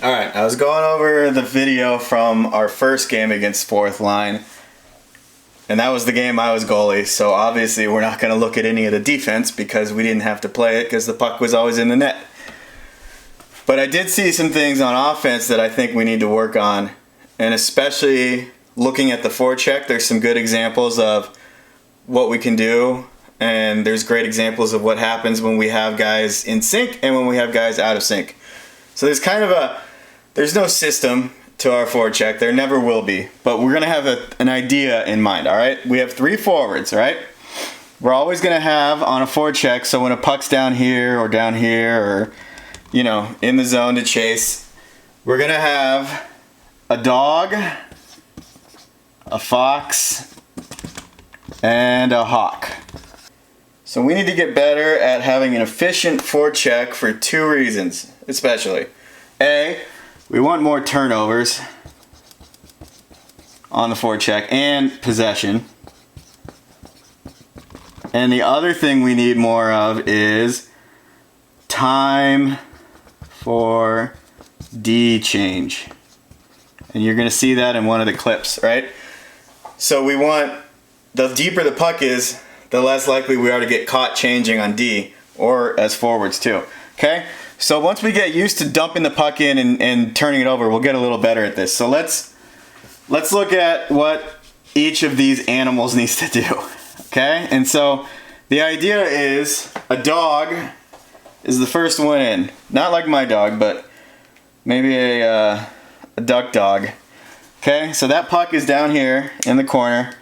Alright, I was going over the video from our first game against Fourth Line, and that was the game I was goalie, so obviously we're not going to look at any of the defense because we didn't have to play it because the puck was always in the net. But I did see some things on offense that I think we need to work on, and especially looking at the forecheck, there's some good examples of what we can do, and there's great examples of what happens when we have guys in sync and when we have guys out of sync. So there's kind of there's no system to our forecheck. There never will be. But we're going to have an idea in mind, all right? We have 3 forwards, right? We're always going to have on a forecheck, so when a puck's down here or, you know, in the zone to chase, we're going to have a dog, a fox, and a hawk. So we need to get better at having an efficient forecheck for 2 reasons, especially. A, we want more turnovers on the forecheck and possession. And the other thing we need more of is time for D change. And you're going to see that in one of the clips, right? So we want, the deeper the puck is, the less likely we are to get caught changing on D, or as forwards too. Okay? So once we get used to dumping the puck in and turning it over, we'll get a little better at this. So let's look at what each of these animals needs to do. Okay? And so the idea is a dog is the first one in. Not like my dog, but maybe a duck dog. Okay? So that puck is down here in the corner.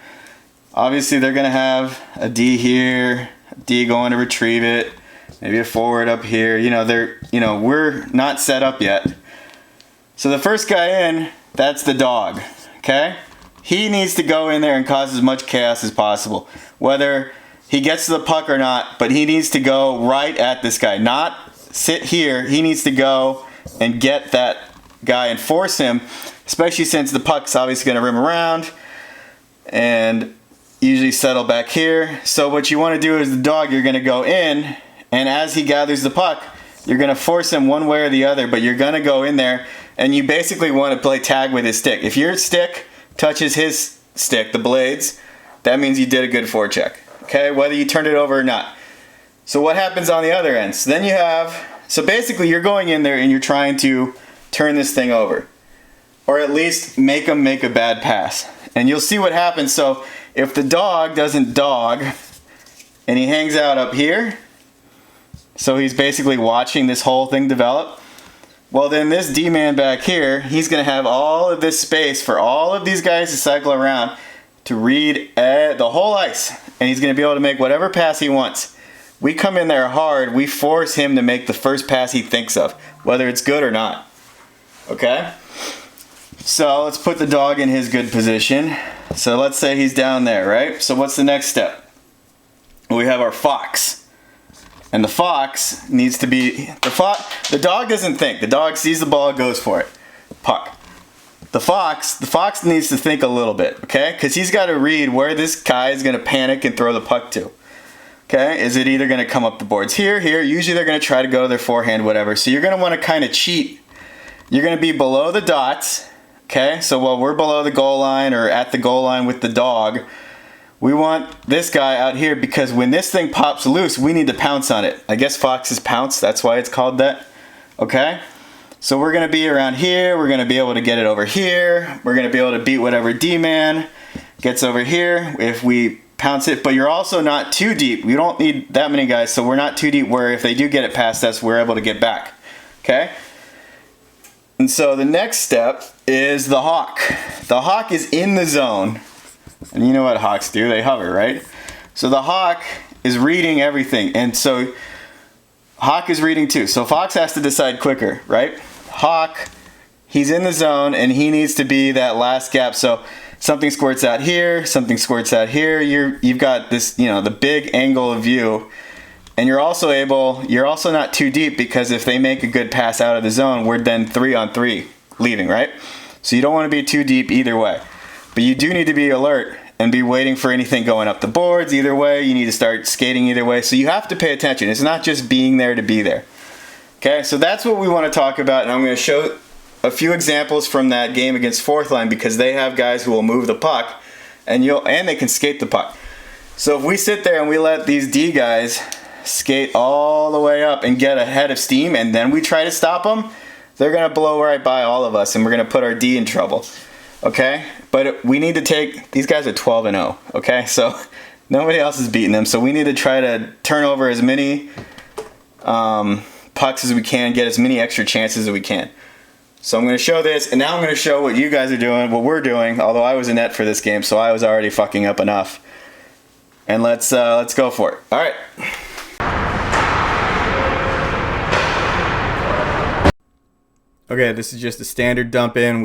Obviously they're going to have a D here, a D going to retrieve it. Maybe a forward up here. We're not set up yet. So the first guy in, that's the dog. Okay? He needs to go in there and cause as much chaos as possible. Whether he gets to the puck or not, but he needs to go right at this guy. Not sit here. He needs to go and get that guy and force him, especially since the puck's obviously going to rim around and usually settle back here. So what you want to do is the dog, you're going to go in, and as he gathers the puck, you're going to force him one way or the other, but you're going to go in there, and you basically want to play tag with his stick. If your stick touches his stick, the blades, that means you did a good forecheck. Okay, whether you turned it over or not. So what happens on the other end? So then you have, so basically you're going in there and you're trying to turn this thing over, or at least make him make a bad pass. And you'll see what happens. So if the dog doesn't dog, and he hangs out up here, so he's basically watching this whole thing develop. Well, then this D-man back here, he's going to have all of this space for all of these guys to cycle around to read the whole ice. And he's going to be able to make whatever pass he wants. We come in there hard. We force him to make the first pass he thinks of, whether it's good or not. Okay? So let's put the dog in his good position. So let's say he's down there, right? So what's the next step? We have our fox. And the fox needs to be, the dog doesn't think. The dog sees the ball, goes for it. Puck. The fox needs to think a little bit, okay? Because he's got to read where this guy is going to panic and throw the puck to. Okay? Is it either going to come up the boards here? Usually they're going to try to go to their forehand, whatever. So you're going to want to kind of cheat. You're going to be below the dots, okay? So while we're below the goal line or at the goal line with the dog, we want this guy out here because when this thing pops loose, we need to pounce on it. I guess foxes pounce, that's why it's called that. Okay? So we're going to be around here. We're going to be able to get it over here. We're going to be able to beat whatever D-man gets over here if we pounce it. But you're also not too deep. We don't need that many guys, so we're not too deep where if they do get it past us, we're able to get back. Okay? And so the next step is the hawk. The hawk is in the zone. And you know what hawks do, they hover, right? So the hawk is reading everything, and so hawk is reading too. So fox has to decide quicker, right? Hawk, he's in the zone, and he needs to be that last gap. So something squirts out here, something squirts out here. You've got this, the big angle of view, and you're also not too deep because if they make a good pass out of the zone, we're then 3-on-3 leaving, right? So you don't want to be too deep either way. But you do need to be alert and be waiting for anything going up the boards either way. You need to start skating either way. So you have to pay attention. It's not just being there to be there. Okay, so that's what we want to talk about, and I'm going to show a few examples from that game against Fourth Line because they have guys who will move the puck and they can skate the puck. So if we sit there and we let these D guys skate all the way up and get ahead of steam and then we try to stop them, they're going to blow right by all of us and we're going to put our D in trouble. Okay? But we need to take, these guys are 12-0, okay? So nobody else is beating them, so we need to try to turn over as many pucks as we can, get as many extra chances as we can. So I'm going to show this, and now I'm going to show what you guys are doing, what we're doing, although I was in net for this game, so I was already fucking up enough. And let's go for it. All right. Okay, this is just a standard dump in.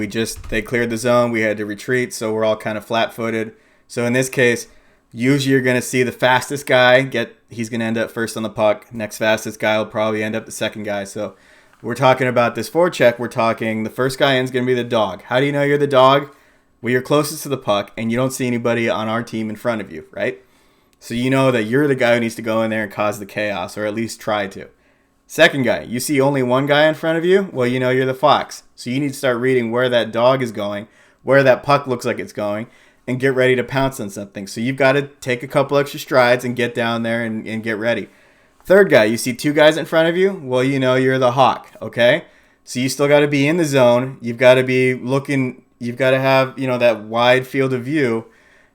They cleared the zone, we had to retreat, so we're all kind of flat-footed. So in this case, usually you're going to see the fastest guy he's going to end up first on the puck. Next fastest guy will probably end up the second guy. So we're talking about this forecheck. We're talking the first guy in is going to be the dog. How do you know you're the dog? Well, you're closest to the puck and you don't see anybody on our team in front of you, right? So you know that you're the guy who needs to go in there and cause the chaos, or at least try to. Second guy, you see only one guy in front of you? Well, you know you're the fox. So you need to start reading where that dog is going, where that puck looks like it's going, and get ready to pounce on something. So you've got to take a couple extra strides and get down there and get ready. Third guy, you see two guys in front of you? Well, you know you're the hawk, okay? So you still got to be in the zone. You've got to be looking, you've got to have, that wide field of view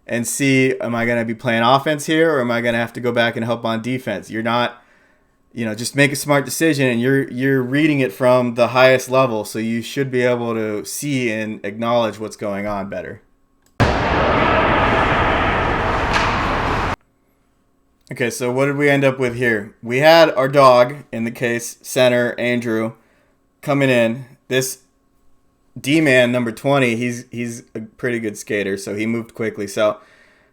and see, am I going to be playing offense here or am I going to have to go back and help on defense? You're not, just make a smart decision, and you're reading it from the highest level, so you should be able to see and acknowledge what's going on better. Okay, so what did we end up with here? We had our dog, in the case, center, Andrew, coming in. This D-man, number 20, he's a pretty good skater, so he moved quickly. So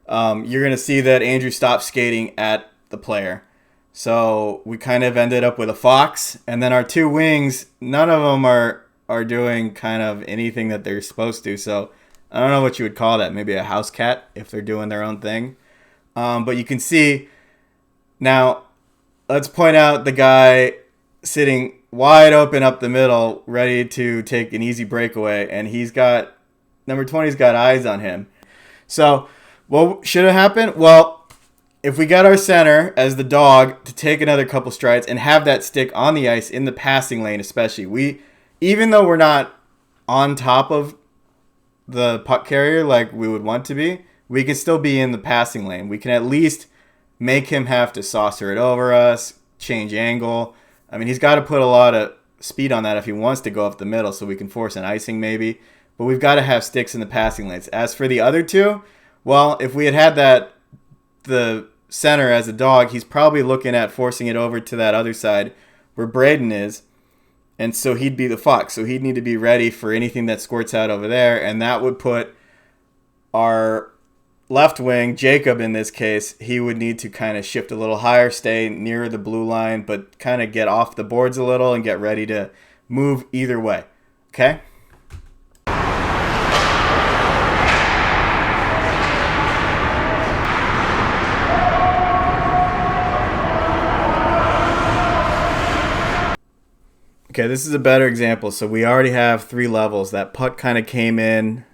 you're going to see that Andrew stopped skating at the player. So we kind of ended up with a fox. And then our two wings, none of them are doing kind of anything that they're supposed to. So I don't know what you would call that. Maybe a house cat if they're doing their own thing. But you can see... Now, let's point out the guy sitting wide open up the middle, ready to take an easy breakaway, and number 20's got eyes on him. So, what should have happened? Well, if we got our center as the dog to take another couple strides and have that stick on the ice in the passing lane especially, even though we're not on top of the puck carrier like we would want to be, we can still be in the passing lane. We can at least make him have to saucer it over us, change angle. I mean, he's got to put a lot of speed on that if he wants to go up the middle so we can force an icing maybe. But we've got to have sticks in the passing lanes. As for the other two, well, if we had the center as a dog, he's probably looking at forcing it over to that other side where Braden is. And so he'd be the fox. So he'd need to be ready for anything that squirts out over there. And that would put our left wing, Jacob in this case, he would need to kind of shift a little higher, stay near the blue line, but kind of get off the boards a little and get ready to move either way. Okay? Okay, this is a better example. So we already have 3 levels. That puck kind of came in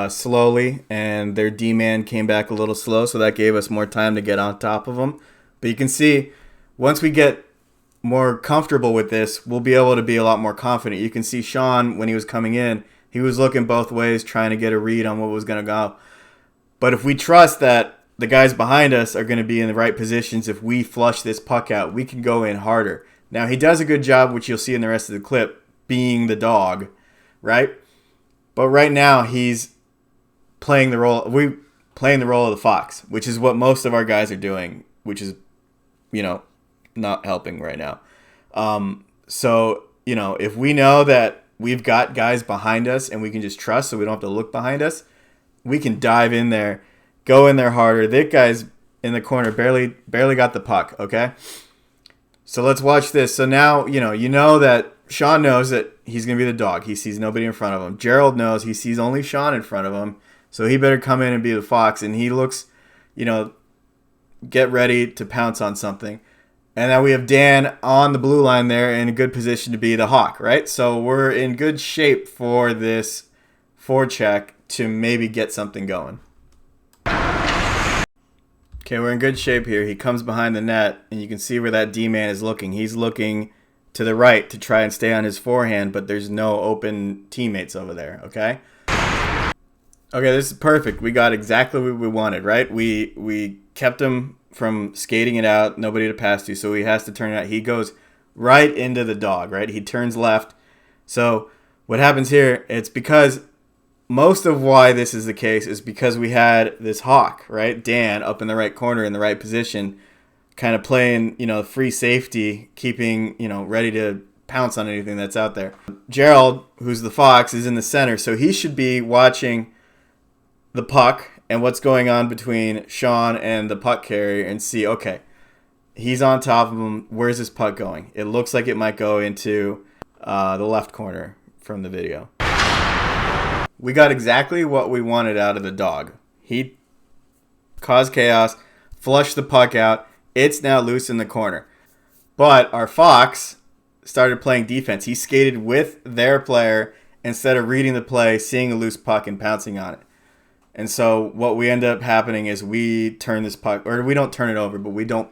slowly, and their D-man came back a little slow, so that gave us more time to get on top of them. But you can see, once we get more comfortable with this, we'll be able to be a lot more confident. You can see Sean, when he was coming in, he was looking both ways, trying to get a read on what was going to go. But if we trust that the guys behind us are going to be in the right positions, if we flush this puck out, we can go in harder. Now, he does a good job, which you'll see in the rest of the clip, being the dog, right? But right now, he's playing the role of the fox, which is what most of our guys are doing, which is, not helping right now. So, if we know that we've got guys behind us and we can just trust so we don't have to look behind us, we can dive in there, go in there harder. That guy's in the corner, barely got the puck, okay? So let's watch this. So now, you know that Sean knows that he's going to be the dog. He sees nobody in front of him. Gerald knows he sees only Sean in front of him. So he better come in and be the fox. And he looks, get ready to pounce on something. And now we have Dan on the blue line there in a good position to be the hawk, right? So we're in good shape for this forecheck to maybe get something going. Okay, we're in good shape here. He comes behind the net, and you can see where that D-man is looking. He's looking to the right to try and stay on his forehand, but there's no open teammates over there, okay? Okay, this is perfect. We got exactly what we wanted, right? We kept him from skating it out, nobody to pass to, so he has to turn it out. He goes right into the dog, right? He turns left. So what happens here, it's because most of why this is the case is because we had this hawk, right? Dan up in the right corner in the right position, kind of playing, free safety, keeping, ready to pounce on anything that's out there. Gerald, who's the fox, is in the center, so he should be watching the puck and what's going on between Sean and the puck carrier and see, okay, he's on top of him. Where's this puck going? It looks like it might go into the left corner from the video. We got exactly what we wanted out of the dog. He caused chaos, flushed the puck out. It's now loose in the corner. But our fox started playing defense. He skated with their player instead of reading the play, seeing a loose puck, and pouncing on it. And so what we end up happening is we turn this puck, or we don't turn it over, but we don't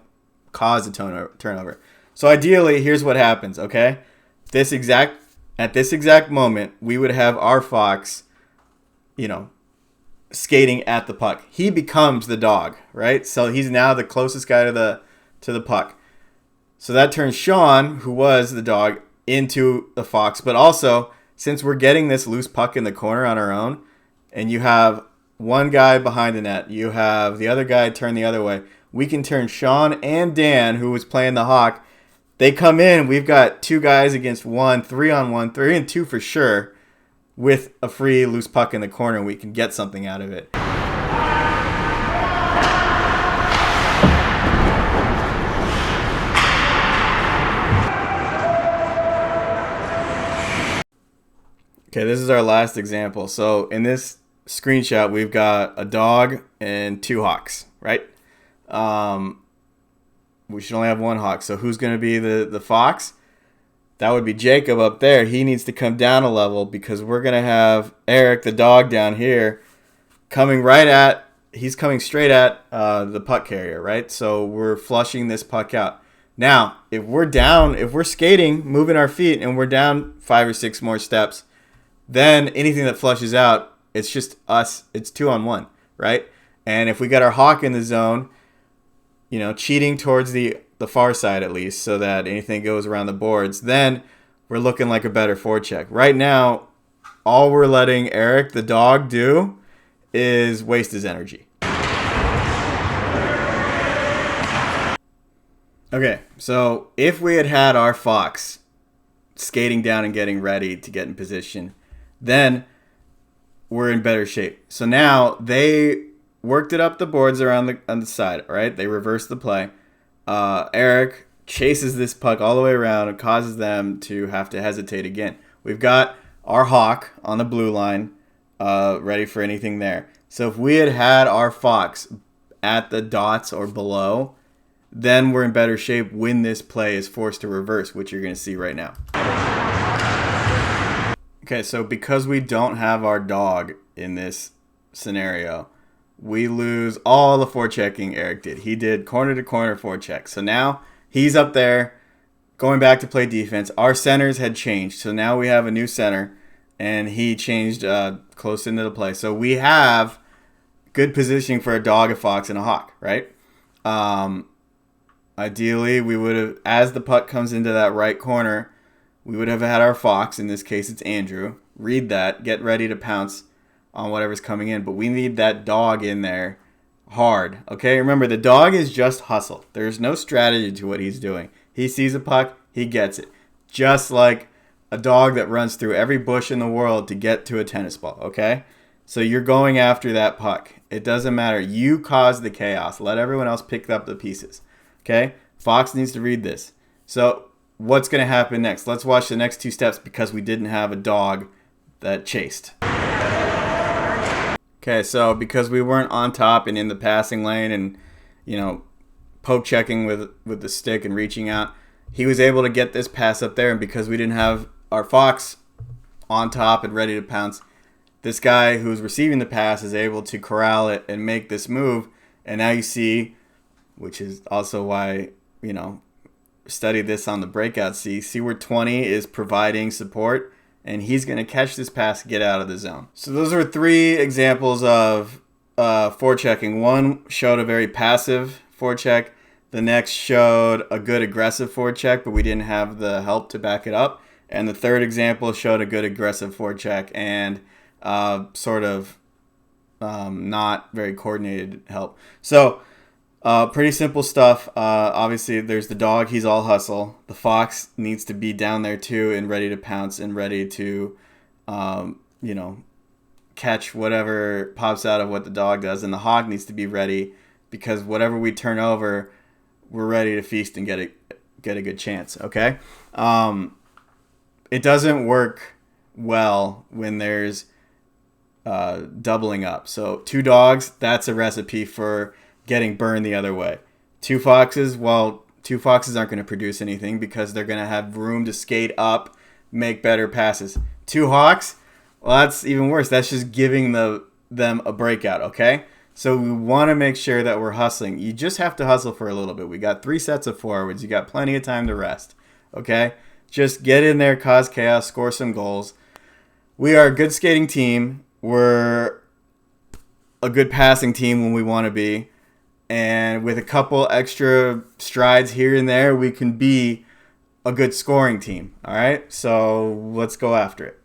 cause a turnover. So ideally, here's what happens, okay? At this exact moment, we would have our fox, skating at the puck. He becomes the dog, right? So he's now the closest guy to the puck. So that turns Sean, who was the dog, into the fox. But also, since we're getting this loose puck in the corner on our own, and you have one guy behind the net, you have the other guy turn the other way, we can turn Sean and Dan, who was playing the hawk. They come in. We've got 2 guys against 1, 3-on-1, 3-and-2 for sure, with a free loose puck in the corner, and we can get something out of it. Okay, this is our last example. So in this screenshot, we've got a dog and 2 hawks, right? We should only have 1 hawk. So who's going to be the fox? That would be Jacob up there. He needs to come down a level because we're going to have Eric, the dog, down here he's coming straight at the puck carrier, right? So we're flushing this puck out. Now, if we're skating, moving our feet, and we're down 5 or 6 more steps, then anything that flushes out, it's just us. It's 2-on-1, right? And if we got our hawk in the zone, cheating towards the far side at least, so that anything goes around the boards, then we're looking like a better forecheck. Right now, all we're letting Eric, the dog, do is waste his energy. Okay, so if we had our fox skating down and getting ready to get in position, then we're in better shape. So now they worked it up the boards on the side, right? They reversed the play. Eric chases this puck all the way around and causes them to have to hesitate again. We've got our hawk on the blue line, ready for anything there. So if we had our fox at the dots or below, then we're in better shape when this play is forced to reverse, which you're going to see right now. Okay, so because we don't have our dog in this scenario, we lose all the forechecking Eric did. He did corner-to-corner forecheck. So now he's up there going back to play defense. Our centers had changed. So now we have a new center, and he changed close into the play. So we have good positioning for a dog, a fox, and a hawk, right? Ideally, we would have, as the puck comes into that right corner, we would have had our fox. In this case, it's Andrew. Read that. Get ready to pounce on whatever's coming in, but we need that dog in there hard. Okay, remember, the dog is just hustle. There's no strategy to what he's doing. He sees a puck, he gets it. Just like a dog that runs through every bush in the world to get to a tennis ball, okay? So you're going after that puck. It doesn't matter. You caused the chaos. Let everyone else pick up the pieces, okay? Fox needs to read this. So what's going to happen next? Let's watch the next 2 steps because we didn't have a dog that chased. Okay, so because we weren't on top and in the passing lane and, poke checking with the stick and reaching out. He was able to get this pass up there, and because we didn't have our fox on top and ready to pounce, this guy who's receiving the pass is able to corral it and make this move. And now you see, which is also why, study this on the breakout. See where 20 is providing support, and he's going to catch this pass and get out of the zone. So those are 3 examples of forechecking. One showed a very passive forecheck. The next showed a good aggressive forecheck, but we didn't have the help to back it up. And the third example showed a good aggressive forecheck and sort of not very coordinated help. So pretty simple stuff. Obviously, there's the dog. He's all hustle. The fox needs to be down there too and ready to pounce and ready to, catch whatever pops out of what the dog does. And the hawk needs to be ready because whatever we turn over, we're ready to feast and get a good chance. Okay. It doesn't work well when there's doubling up. So 2 dogs, that's a recipe for getting burned the other way. 2 foxes, well, 2 foxes aren't going to produce anything because they're going to have room to skate up, make better passes. 2 hawks, well, that's even worse. That's just giving them a breakout, okay? So we want to make sure that we're hustling. You just have to hustle for a little bit. We got 3 sets of forwards. You got plenty of time to rest, okay? Just get in there, cause chaos, score some goals. We are a good skating team. We're a good passing team when we want to be. And with a couple extra strides here and there, we can be a good scoring team. All right? So let's go after it.